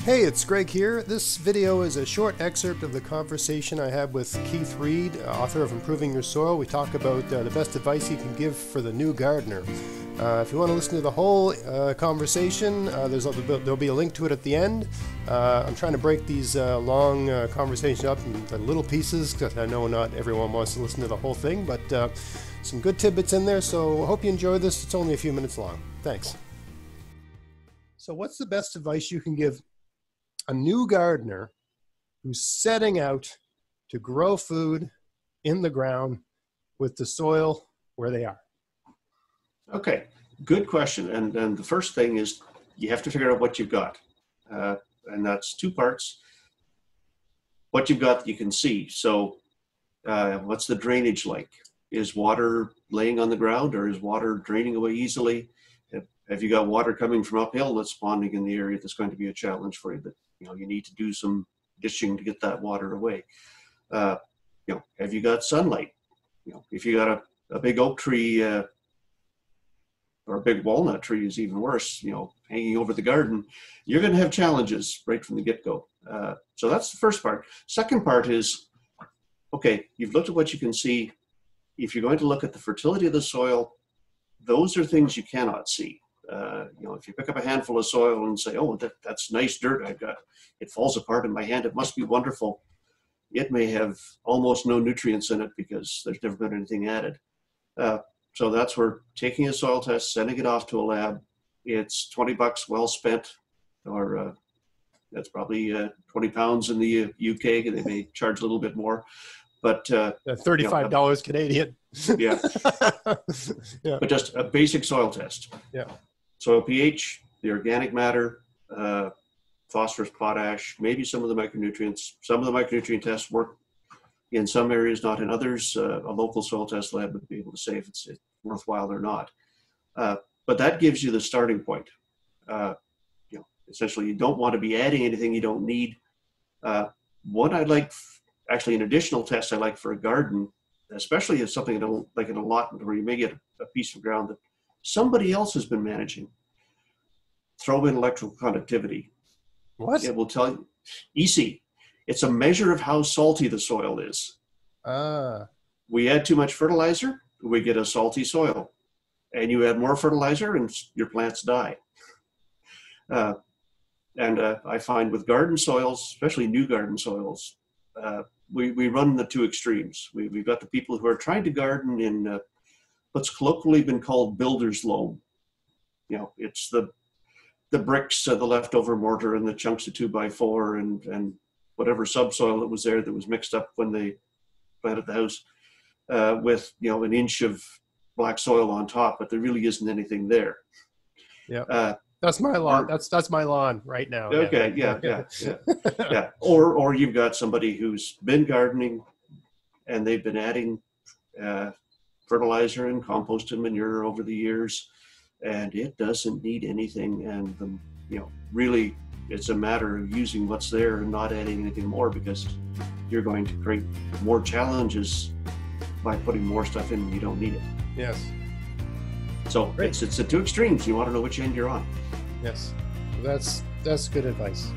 Hey, it's Greg here. This video is a short excerpt of the conversation I had with Keith Reid, author of Improving Your Soil. We talk about the best advice you can give for the new gardener. If you want to listen to the whole conversation, there'll be a link to it at the end. I'm trying to break these long conversations up into little pieces because I know not everyone wants to listen to the whole thing, but some good tidbits in there, so I hope you enjoy this. It's only a few minutes long. Thanks. So what's the best advice you can give a new gardener who's setting out to grow food in the ground with the soil where they are? Okay, good question. And the first thing is you have to figure out what you've got. And that's two parts. What you've got that you can see. So what's the drainage like? Is water laying on the ground or is water draining away easily? Have you got water coming from uphill that's ponding in the area that's going to be a challenge for you? That you need to do some ditching to get that water away. Have you got sunlight? If you got a big oak tree or a big walnut tree is even worse, hanging over the garden, you're going to have challenges right from the get-go. So that's the first part. Second part is, okay, you've looked at what you can see. If you're going to look at the fertility of the soil, those are things you cannot see. If you pick up a handful of soil and say, oh, that's nice dirt I've got, it falls apart in my hand, it must be wonderful. It may have almost no nutrients in it because there's never been anything added. So that's where taking a soil test, sending it off to a lab, it's $20 well spent, or that's probably 20 pounds in the UK. They may charge a little bit more, but $35 Canadian. Yeah. Yeah. But just a basic soil test. Yeah. Soil pH, the organic matter, phosphorus, potash, maybe some of the micronutrients. Some of the micronutrient tests work in some areas, not in others. A local soil test lab would be able to say if it's worthwhile or not. But that gives you the starting point. Essentially, you don't want to be adding anything you don't need. What I'd like, actually an additional test I like for a garden, especially if something like an allotment where you may get a piece of ground that somebody else has been managing. Throw in electrical conductivity. What? It will tell you. EC. It's a measure of how salty the soil is. We add too much fertilizer, we get a salty soil. And you add more fertilizer and your plants die. I find with garden soils, especially new garden soils, we run the two extremes. We've got the people who are trying to garden in what's colloquially been called builder's loam. It's the bricks, the leftover mortar, and the chunks of 2x4, and whatever subsoil that was there that was mixed up when they planted the house with an inch of black soil on top, but there really isn't anything there. Yeah. That's my lawn. That's my lawn right now. Okay, yeah. Or you've got somebody who's been gardening and they've been adding fertilizer and compost and manure over the years, and it doesn't need anything. And really, it's a matter of using what's there and not adding anything more, because you're going to create more challenges by putting more stuff in when you don't need it. Yes. So it's the two extremes. You want to know which end you're on. Yes, that's good advice.